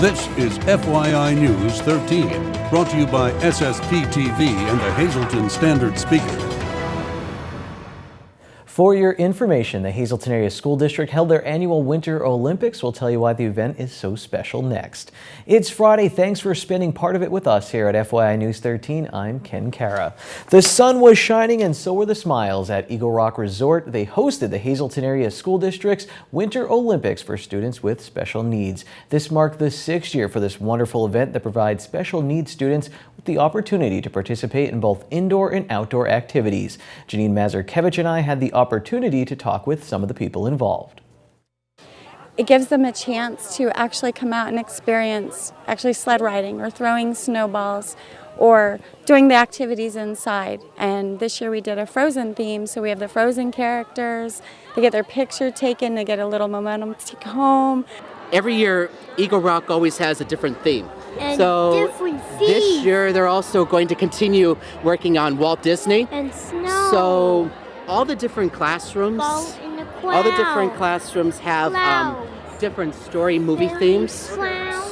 This is FYI News 13, brought to you by SSPTV and the Hazleton Standard Speaker. For your information, the Hazleton Area School District held their annual Winter Olympics. We'll tell you why the event is so special next. It's Friday. Thanks for spending part of it with us here at FYI News 13. I'm Ken Cara. The sun was shining and so were the smiles at Eagle Rock Resort. They hosted the Hazleton Area School District's Winter Olympics for students with special needs. This marked the 6th year for this wonderful event that provides special needs students with the opportunity to participate in both indoor and outdoor activities. Janine Mazurkevich and I had the opportunity to talk with some of the people involved. It gives them a chance to actually come out and experience actually sled riding or throwing snowballs or doing the activities inside. And this year we did a Frozen theme, so we have the Frozen characters. They get their picture taken, they get a little momentum to take home. Every year Eagle Rock always has a different theme. And so different this year they're also going to continue working on Walt Disney. And snow. So all the different classrooms, In the have different story movie themes.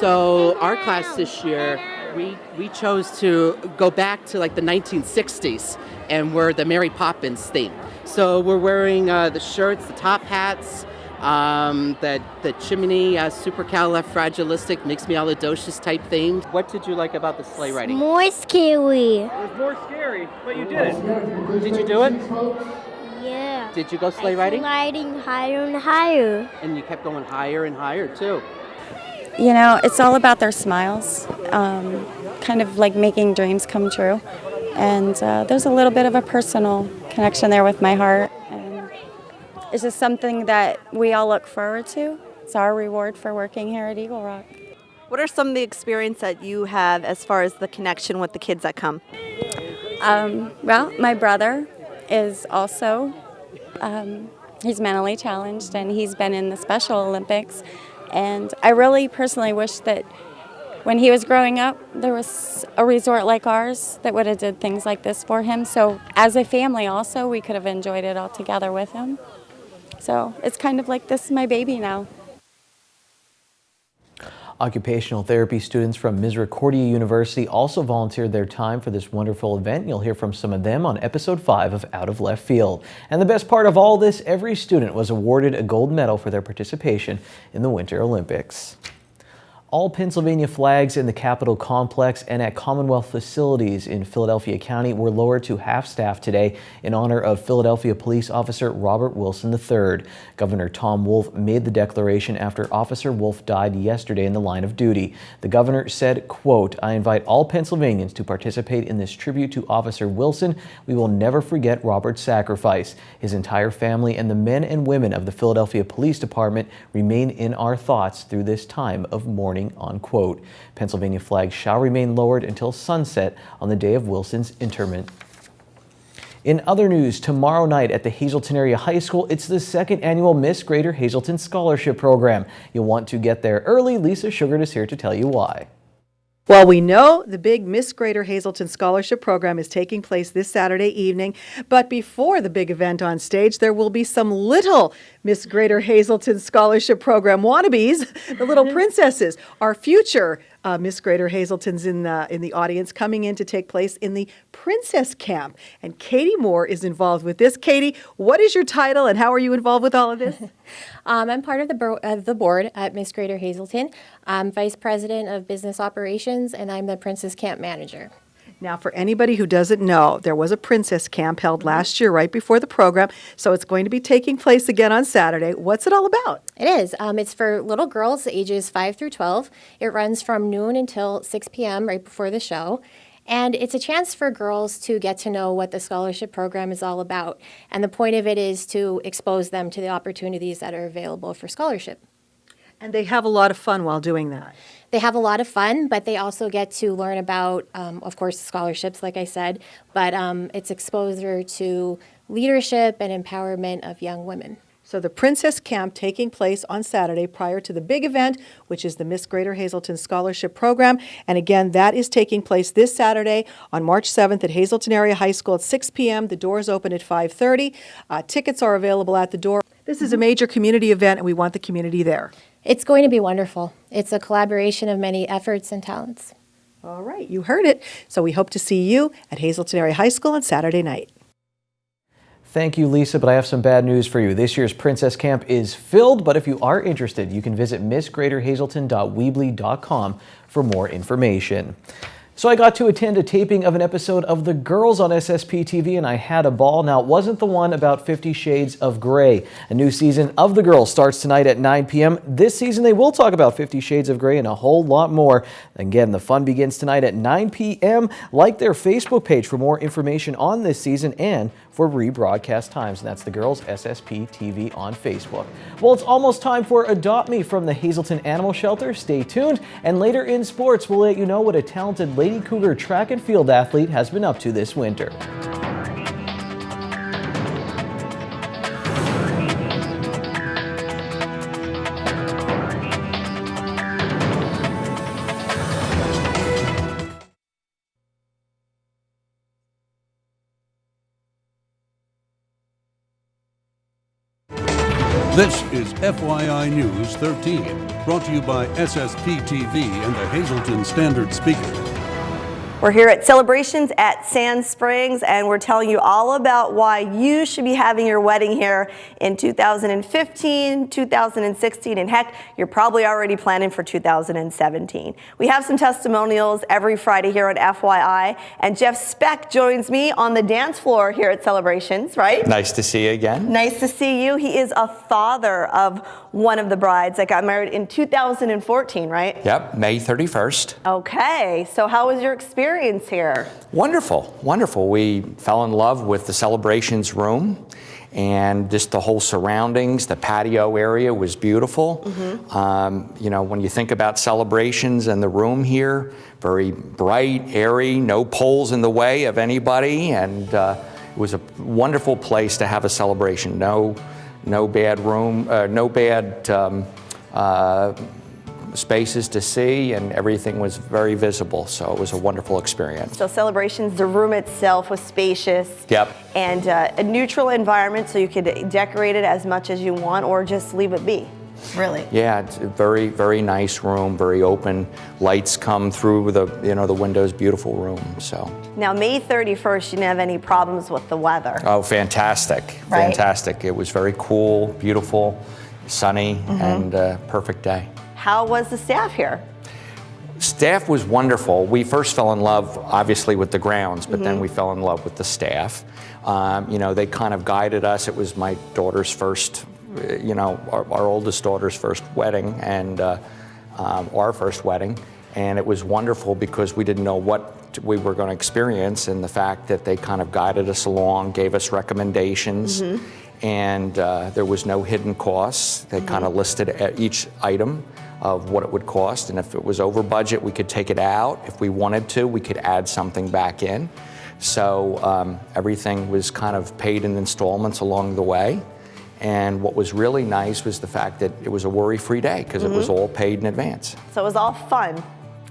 So our class this year, we chose to go back to like the 1960s and we're the Mary Poppins theme. So we're wearing the shirts, the top hats, the chimney, supercalifragilistic, mixed-me-all-docious type theme. What did you like about the sleigh riding? More scary. It was more scary, but you did it. Did you do it? Yeah. Did you go sleigh riding? Sliding higher and higher. And you kept going higher and higher too. You know, it's all about their smiles, kind of like making dreams come true. And there's a little bit of a personal connection there with my heart. And it's just something that we all look forward to. It's our reward for working here at Eagle Rock. What are some of the experience that you have as far as the connection with the kids that come? Well, my brother is also, he's mentally challenged and he's been in the Special Olympics. And I really personally wish that when he was growing up, there was a resort like ours that would have did things like this for him. So as a family also, we could have enjoyed it all together with him. So it's kind of like this is my baby now. Occupational therapy students from Misericordia University also volunteered their time for this wonderful event. You'll hear from some of them on episode 5 of Out of Left Field. And the best part of all this, every student was awarded a gold medal for their participation in the Winter Olympics. All Pennsylvania flags in the Capitol complex and at Commonwealth facilities in Philadelphia County were lowered to half-staff today in honor of Philadelphia Police Officer Robert Wilson III. Governor Tom Wolf made the declaration after Officer Wolf died yesterday in the line of duty. The governor said, quote, "I invite all Pennsylvanians to participate in this tribute to Officer Wilson. We will never forget Robert's sacrifice. His entire family and the men and women of the Philadelphia Police Department remain in our thoughts through this time of mourning." Unquote. Pennsylvania flags shall remain lowered until sunset on the day of Wilson's interment. In other news, tomorrow night at the Hazleton Area High School, it's the 2nd annual Miss Greater Hazleton Scholarship Program. You'll want to get there early. Lisa Sugar is here to tell you why. Well, we know the big Miss Greater Hazleton Scholarship Program is taking place this Saturday evening, but before the big event on stage, there will be some little Miss Greater Hazleton Scholarship Program wannabes, the little princesses. Our future Miss Greater Hazleton's in the audience, coming in to take place in the Princess Camp. And Katie Moore is involved with this. Katie, what is your title and how are you involved with all of this? I'm part of the board at Miss Greater Hazleton. I'm Vice President of Business Operations, and I'm the Princess Camp Manager. Now, for anybody who doesn't know, there was a Princess Camp held last year right before the program, so it's going to be taking place again on Saturday. What's it all about? It is. It's for little girls ages 5 through 12. It runs from noon until 6 p.m. right before the show. And it's a chance for girls to get to know what the scholarship program is all about. And the point of it is to expose them to the opportunities that are available for scholarship. And they have a lot of fun while doing that. They have a lot of fun, but they also get to learn about, of course, scholarships, like I said, but it's exposure to leadership and empowerment of young women. So the Princess Camp taking place on Saturday prior to the big event, which is the Miss Greater Hazleton Scholarship Program. And again, that is taking place this Saturday on March 7th at Hazleton Area High School at 6 p.m. The doors open at 5:30. Tickets are available at the door. This is a major community event, and we want the community there. It's going to be wonderful. It's a collaboration of many efforts and talents. All right, you heard it. So we hope to see you at Hazelton Area High School on Saturday night. Thank you, Lisa, but I have some bad news for you. This year's Princess Camp is filled, but if you are interested, you can visit missgreaterhazelton.weebly.com for more information. So I got to attend a taping of an episode of The Girls on SSPTV, and I had a ball. Now, it wasn't the one about 50 Shades of Grey. A new season of The Girls starts tonight at 9 p.m. This season, they will talk about 50 Shades of Grey and a whole lot more. Again, the fun begins tonight at 9 p.m. Like their Facebook page for more information on this season and for rebroadcast times. And that's The Girls SSPTV on Facebook. Well, it's almost time for Adopt Me from the Hazelton Animal Shelter. Stay tuned. And later in sports, we'll let you know what a talented Lady Cougar track and field athlete has been up to this winter. This is FYI News 13, brought to you by SSPTV and the Hazelton Standard Speaker. We're here at Celebrations at Sand Springs, and we're telling you all about why you should be having your wedding here in 2015, 2016, and heck, you're probably already planning for 2017. We have some testimonials every Friday here on FYI, and Jeff Speck joins me on the dance floor here at Celebrations, right? Nice to see you again. Nice to see you. He is a father of one of the brides that got married in 2014, right? Yep, May 31st. Okay, so how was your experience here? Wonderful, wonderful. We fell in love with the celebrations room and just the whole surroundings. The patio area was beautiful. You know, when you think about celebrations and the room here, very bright, airy, no poles in the way of anybody, and it was a wonderful place to have a celebration. No bad room, no bad spaces to see, and everything was very visible, so it was a wonderful experience. So Celebrations, the room itself was spacious. Yep. And a neutral environment, so you could decorate it as much as you want or just leave it be. Really? Yeah, it's a very, very nice room, very open. Lights come through the, the windows, beautiful room, so. Now, May 31st, you didn't have any problems with the weather. Oh, fantastic, right? Fantastic. It was very cool, beautiful, sunny, and perfect day. How was the staff here? Staff was wonderful. We first fell in love, obviously, with the grounds, but then we fell in love with the staff. They kind of guided us. It was my daughter's first, our oldest daughter's first wedding, and our first wedding. And it was wonderful because we didn't know what we were going to experience, and the fact that they kind of guided us along, gave us recommendations, and there was no hidden costs. They kind of listed each item of what it would cost, and if it was over budget, we could take it out. If we wanted to, we could add something back in. So everything was kind of paid in installments along the way. And what was really nice was the fact that it was a worry-free day because it was all paid in advance. So it was all fun,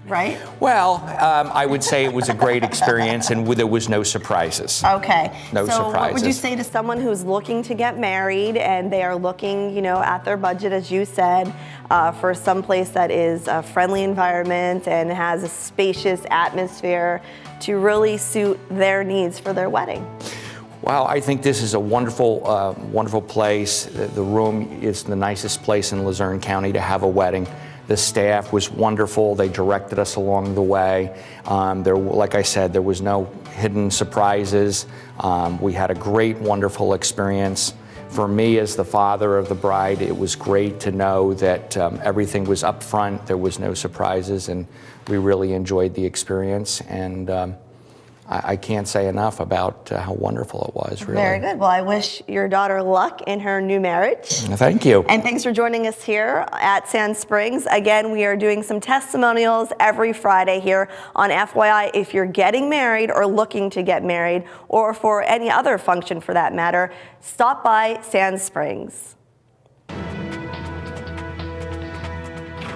right? Well, I would say it was a great experience, and there was no surprises. Okay. No so surprises. What would you say to someone who's looking to get married and they are looking, at their budget, as you said, for some place that is a friendly environment and has a spacious atmosphere to really suit their needs for their wedding? Well, I think this is a wonderful, wonderful place. The room is the nicest place in Luzerne County to have a wedding. The staff was wonderful. They directed us along the way. Like I said, there was no hidden surprises. We had a great, wonderful experience. For me, as the father of the bride, it was great to know that everything was up front. There was no surprises, and we really enjoyed the experience. And I can't say enough about how wonderful it was, really. Very good. Well, I wish your daughter luck in her new marriage. Thank you. And thanks for joining us here at Sand Springs. Again, we are doing some testimonials every Friday here on FYI. If you're getting married or looking to get married, or for any other function for that matter, stop by Sand Springs.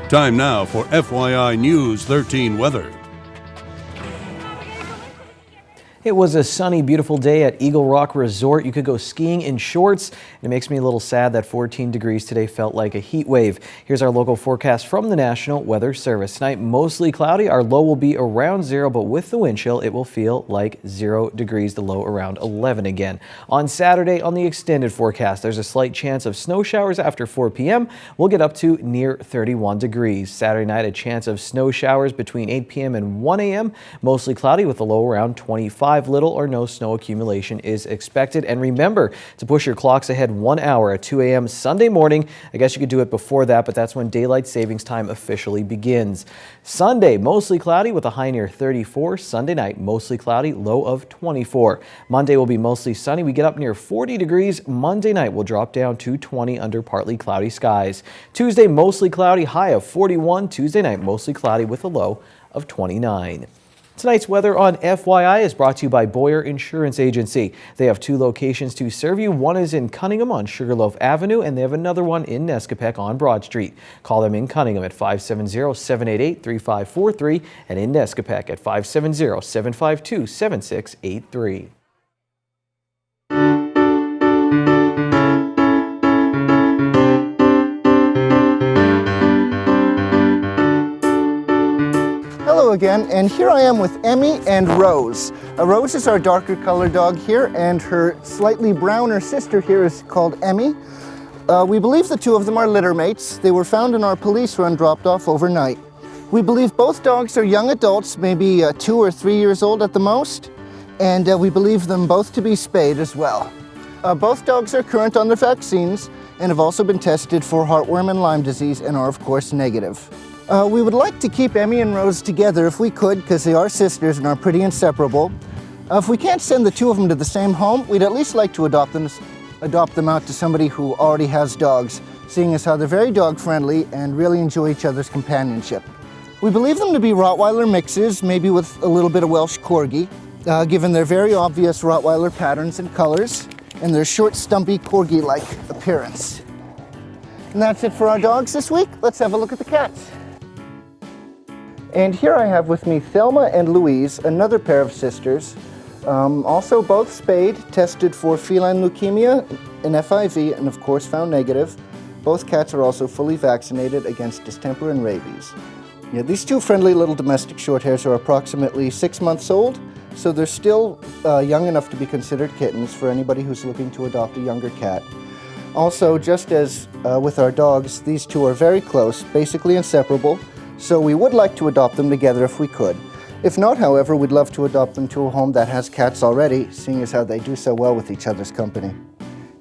Time now for FYI News 13 weather. It was a sunny, beautiful day at Eagle Rock Resort. You could go skiing in shorts. It makes me a little sad that 14 degrees today felt like a heat wave. Here's our local forecast from the National Weather Service. Tonight, mostly cloudy. Our low will be around 0, but with the wind chill, it will feel like 0 degrees, the low around 11 again. On Saturday, on the extended forecast, there's a slight chance of snow showers after 4 p.m. We'll get up to near 31 degrees. Saturday night, a chance of snow showers between 8 p.m. and 1 a.m. Mostly cloudy with a low around 25. Little or no snow accumulation is expected. And remember to push your clocks ahead 1 hour at 2 a.m. Sunday morning. I guess you could do it before that, but that's when daylight savings time officially begins. Sunday, mostly cloudy with a high near 34. Sunday night, mostly cloudy, low of 24. Monday will be mostly sunny. We get up near 40 degrees. Monday night will drop down to 20 under partly cloudy skies. Tuesday, mostly cloudy, high of 41. Tuesday night, mostly cloudy with a low of 29. Tonight's weather on FYI is brought to you by Boyer Insurance Agency. They have 2 locations to serve you. One is in Cunningham on Sugarloaf Avenue, and they have another one in Nescapec on Broad Street. Call them in Cunningham at 570-788-3543 and in Nescapec at 570-752-7683. Again, and here I am with Emmy and Rose. Rose is our darker colored dog here, and her slightly browner sister here is called Emmy. We believe the 2 of them are litter mates. They were found in our police run, dropped off overnight. We believe both dogs are young adults, maybe 2 or 3 years old at the most, and we believe them both to be spayed as well. Both dogs are current on their vaccines and have also been tested for heartworm and Lyme disease and are of course negative. We would like to keep Emmy and Rose together if we could, because they are sisters and are pretty inseparable. If we can't send the 2 of them to the same home, we'd at least like to adopt them out to somebody who already has dogs, seeing as how they're very dog friendly and really enjoy each other's companionship. We believe them to be Rottweiler mixes, maybe with a little bit of Welsh Corgi, given their very obvious Rottweiler patterns and colors and their short, stumpy Corgi-like appearance. And that's it for our dogs this week. Let's have a look at the cats. And here I have with me Thelma and Louise, another pair of sisters, also both spayed, tested for feline leukemia and FIV, and of course found negative. Both cats are also fully vaccinated against distemper and rabies. Yeah, these 2 friendly little domestic shorthairs are approximately 6 months old, so they're still young enough to be considered kittens for anybody who's looking to adopt a younger cat. Also, just as with our dogs, these 2 are very close, basically inseparable. So we would like to adopt them together if we could. If not, however, we'd love to adopt them to a home that has cats already, seeing as how they do so well with each other's company.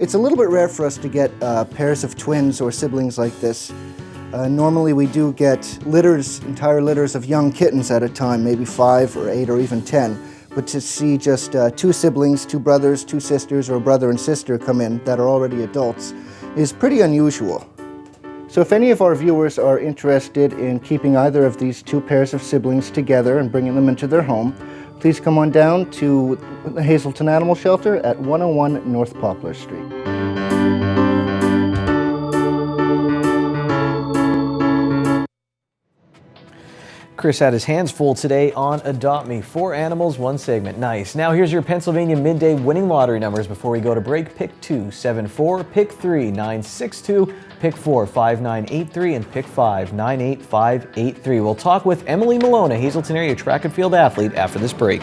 It's a little bit rare for us to get pairs of twins or siblings like this. Normally we do get litters, entire litters of young kittens at a time, maybe 5 or 8 or even 10. But to see just 2 siblings, 2 brothers, 2 sisters, or a brother and sister come in that are already adults is pretty unusual. So if any of our viewers are interested in keeping either of these 2 pairs of siblings together and bringing them into their home, please come on down to the Hazelton Animal Shelter at 101 North Poplar Street. Chris had his hands full today on Adopt Me. 4 animals, 1 segment. Nice. Now here's your Pennsylvania midday winning lottery numbers before we go to break. Pick 2, 7-4, pick 3, 9-6-2, pick 4, 5-9-8-3, and pick 5, 9-8-5-8-3. We'll talk with Emily Malone, a Hazelton area track and field athlete, after this break.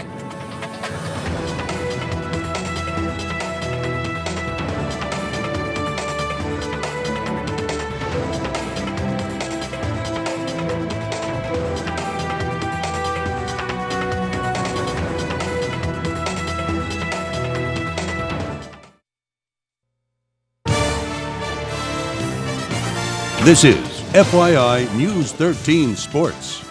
This is FYI News 13 Sports.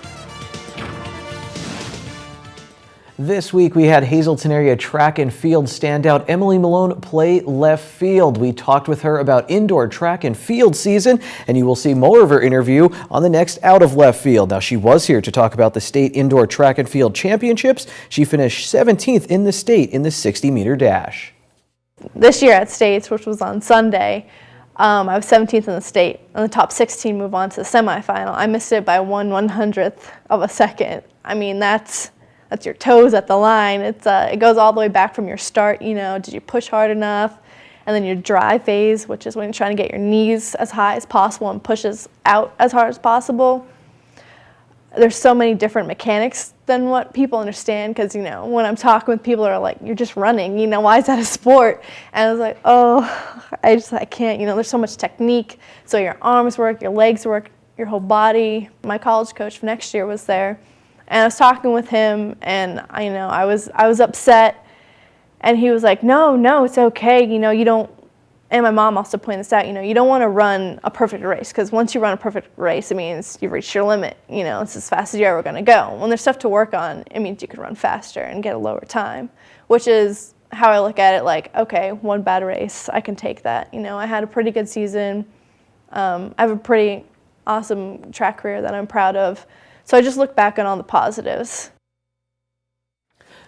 This week we had Hazelton area track and field standout Emily Malone play left field. We talked with her about indoor track and field season, and you will see more of her interview on the next Out of Left Field. Now, she was here to talk about the state indoor track and field championships. She finished 17th in the state in the 60-meter dash. This year at States, which was on Sunday, I was 17th in the state, and the top 16 move on to the semifinal. I missed it by 1/100th of a second. I mean, that's That's your toes at the line. It goes all the way back from your start, did you push hard enough? And then your dry phase, which is when you're trying to get your knees as high as possible and pushes out as hard as possible. There's so many different mechanics than what people understand, because, when I'm talking with people, are like, you're just running, why is that a sport? And I was like, I can't, there's so much technique. So your arms work, your legs work, your whole body. My college coach for next year was there, and I was talking with him, and I was upset, and he was like, no, it's okay, you don't. And my mom also pointed this out, you don't want to run a perfect race, because once you run a perfect race, it means you've reached your limit. It's as fast as you're ever going to go. When there's stuff to work on, it means you can run faster and get a lower time, which is how I look at it. Like, okay, one bad race, I can take that. I had a pretty good season. I have a pretty awesome track career that I'm proud of. So I just look back on all the positives.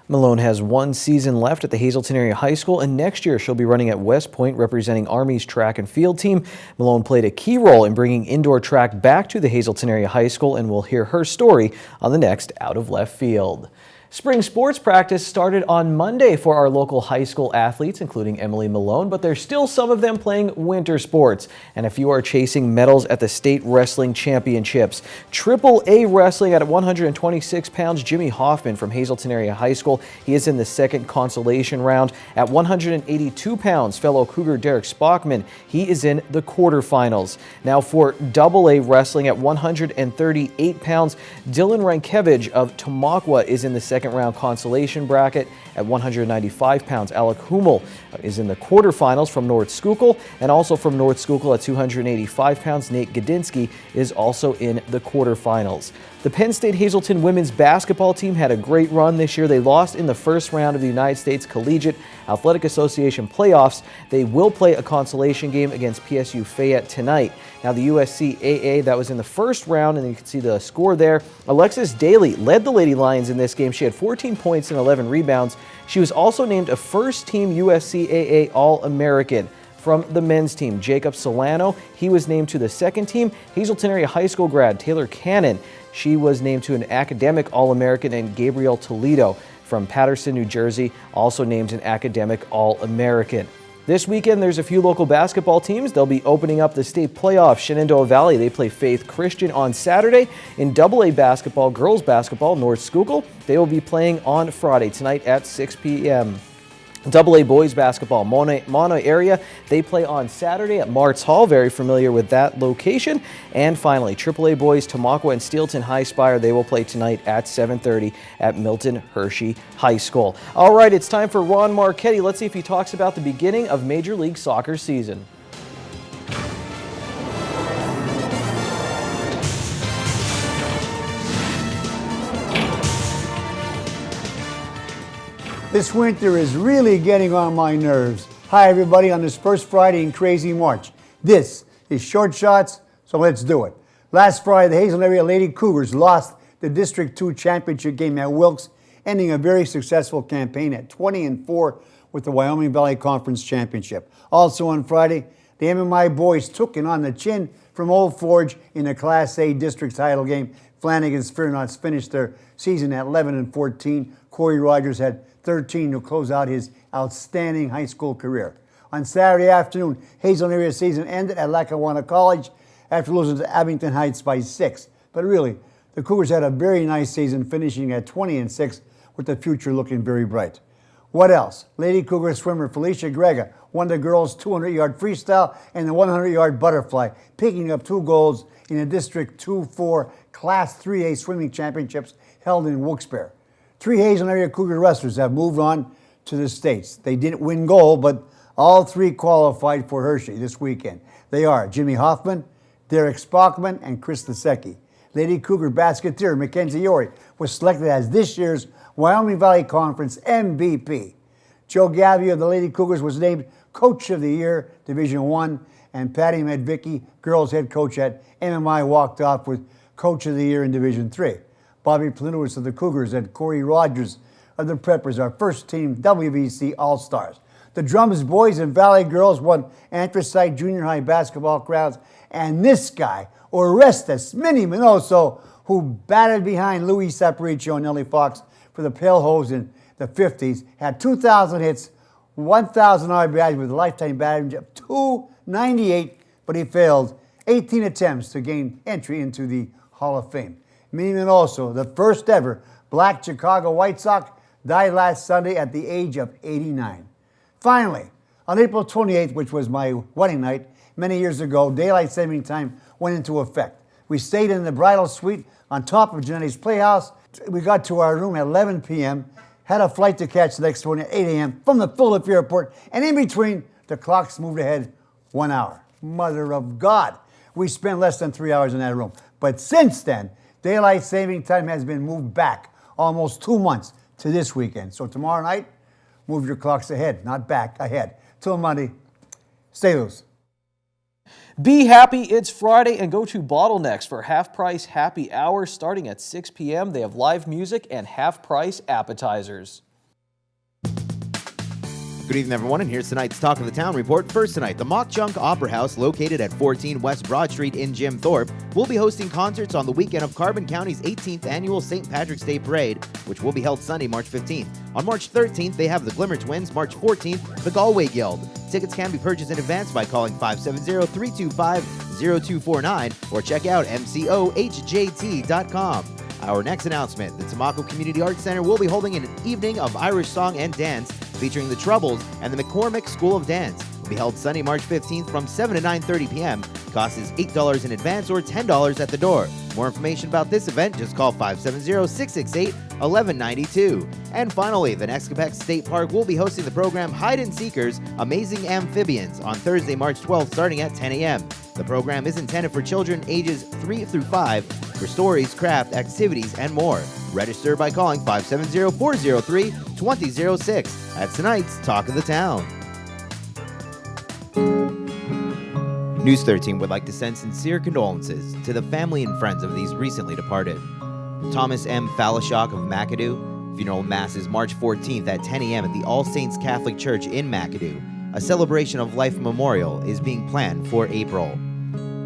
Malone has one season left at the Hazleton Area High School, and next year she'll be running at West Point representing Army's track and field team. Malone played a key role in bringing indoor track back to the Hazleton Area High School, and we'll hear her story on the next Out of Left Field. Spring sports practice started on Monday for our local high school athletes, including Emily Malone, but there's still some of them playing winter sports. And a few are chasing medals at the state wrestling championships. AAA wrestling at 126 pounds, Jimmy Hoffman from Hazleton Area High School. He is in the second consolation round. At 182 pounds, fellow Cougar Derek Spockman, he is in the quarterfinals. Now for AA wrestling at 138 pounds, Dylan Rankevich of Tamaqua is in the second round consolation bracket. At 195 pounds, Alec Hummel is in the quarterfinals from North Schuylkill, and also from North Schuylkill at 285 pounds, Nate Gadinsky is also in the quarterfinals. The Penn State Hazleton women's basketball team had a great run this year. They lost in the first round of the United States Collegiate Athletic Association playoffs. They will play a consolation game against PSU Fayette tonight. Now the USCAA, that was in the first round, and you can see the score there. Alexis Daly led the Lady Lions in this game. She had 14 points and 11 rebounds. She was also named a first-team USCAA All-American. From the men's team, Jacob Solano, he was named to the second team. Hazleton Area High School grad Taylor Cannon, she was named to an academic All-American, and Gabriel Toledo from Paterson, New Jersey, also named an academic All-American. This weekend, there's a few local basketball teams. They'll be opening up the state playoffs. Shenandoah Valley, they play Faith Christian on Saturday. In AA basketball, girls basketball, North Schuylkill, they will be playing on Friday tonight at 6 p.m. AA boys basketball, Mono area, they play on Saturday at Martz Hall, very familiar with that location. And finally, AAA boys, Tamaqua and Steelton High Spire, they will play tonight at 7:30 at Milton Hershey High School. All right, it's time for Ron Marchetti. Let's see if he talks about the beginning of Major League Soccer season. This winter is really getting on my nerves. Hi everybody on this first Friday in Crazy March. This is Short Shots, so let's do it. Last Friday, the Hazleton Area Lady Cougars lost the District 2 championship game at Wilkes, ending a very successful campaign at 20-4 with the Wyoming Valley Conference Championship. Also on Friday, the MMI boys took it on the chin from Old Forge in the Class A district title game. Flanagan's Fearnoughts finished their season at 11-14. Corey Rogers had 13 to close out his outstanding high school career. On Saturday afternoon, Hazleton Area season ended at Lackawanna College after losing to Abington Heights by 6. But really, the Cougars had a very nice season, finishing at 20-6 with the future looking very bright. What else? Lady Cougar swimmer Felicia Grega won the girls' 200-yard freestyle and the 100-yard butterfly, picking up 2 golds in the District 2-4 Class 3A swimming championships held in Wilkes-Barre. 3 Hazleton Area Cougar wrestlers have moved on to the States. They didn't win gold, but all 3 qualified for Hershey this weekend. They are Jimmy Hoffman, Derek Spockman, and Chris Lasecki. Lady Cougar basketeer Mackenzie Yorey was selected as this year's Wyoming Valley Conference MVP. Joe Gavio of the Lady Cougars was named Coach of the Year, Division I, and Patty Medvicki, girls head coach at MMI, walked off with Coach of the Year in Division III. Bobby Planoulis of the Cougars and Corey Rogers of the Preppers are first-team WVC All-Stars. The Drums boys and Valley girls won Anthracite Junior High basketball crowns, and this guy, Orestes Mini Minoso, who batted behind Louis Saparicio and Nellie Fox for for the Pale Hose in the 50s, had 2,000 hits, 1,000 RBIs with a lifetime batting average of 298, but he failed 18 attempts to gain entry into the Hall of Fame. Meaning also, the first ever black Chicago White Sox died last Sunday at the age of 89. Finally, on April 28th, which was my wedding night many years ago, daylight saving time went into effect. We stayed in the bridal suite on top of Janetti's Playhouse. We got to our room at 11 p.m., had a flight to catch the next morning at 8 a.m. from the Philadelphia airport, and in between, the clocks moved ahead 1 hour. Mother of God. We spent less than 3 hours in that room. But since then, daylight saving time has been moved back almost 2 months to this weekend. So tomorrow night, move your clocks ahead, not back, ahead. Till Monday, stay loose. Be happy, it's Friday, and go to Bottlenecks for half-price happy hour starting at 6 p.m. They have live music and half-price appetizers. Good evening, everyone, and here's tonight's Talk of the Town report. First tonight, the Mock Junk Opera House, located at 14 West Broad Street in Jim Thorpe, will be hosting concerts on the weekend of Carbon County's 18th annual St. Patrick's Day Parade, which will be held Sunday, March 15th. On March 13th, they have the Glimmer Twins. March 14th, the Galway Guild. Tickets can be purchased in advance by calling 570-325-0249 or check out mcohjt.com. Our next announcement, the Tamako Community Arts Center will be holding an evening of Irish song and dance featuring the Troubles and the McCormick School of Dance. It will be held Sunday, March 15th from 7 to 9:30 p.m. Cost is $8 in advance or $10 at the door. More information about this event, just call 570-668-1192. And finally, the Nescapex State Park will be hosting the program Hide and Seekers Amazing Amphibians on Thursday, March 12th, starting at 10 a.m. The program is intended for children ages 3 through 5 for stories, craft, activities, and more. Register by calling 570-403-2006. That's tonight's Talk of the Town. News 13 would like to send sincere condolences to the family and friends of these recently departed. Thomas M. Falashok of McAdoo. Funeral mass is March 14th at 10 a.m. at the All Saints Catholic Church in McAdoo. A celebration of life memorial is being planned for April.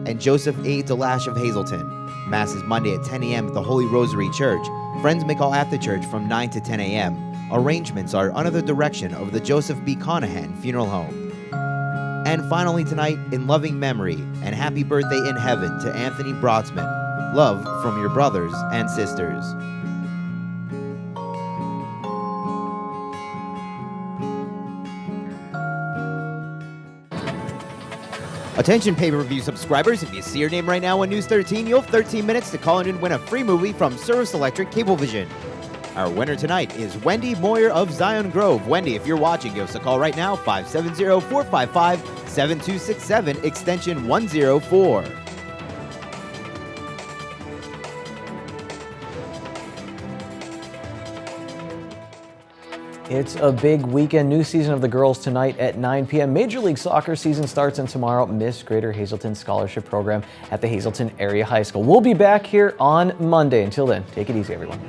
And Joseph A. Delash of Hazleton. Mass is Monday at 10 a.m. at the Holy Rosary Church. Friends may call at the church from 9 to 10 a.m. Arrangements are under the direction of the Joseph B. Conahan Funeral Home. And finally tonight, in loving memory and happy birthday in heaven to Anthony Brotzman. Love from your brothers and sisters. Attention pay-per-view subscribers, if you see your name right now on News 13, you'll have 13 minutes to call in and win a free movie from Service Electric Cablevision. Our winner tonight is Wendy Moyer of Zion Grove. Wendy, if you're watching, give us a call right now, 570-455-7267, extension 104. It's a big weekend. New season of the girls tonight at 9 p.m. Major League Soccer season starts, and tomorrow, Miss Greater Hazleton Scholarship Program at the Hazleton Area High School. We'll be back here on Monday. Until then, take it easy, everyone.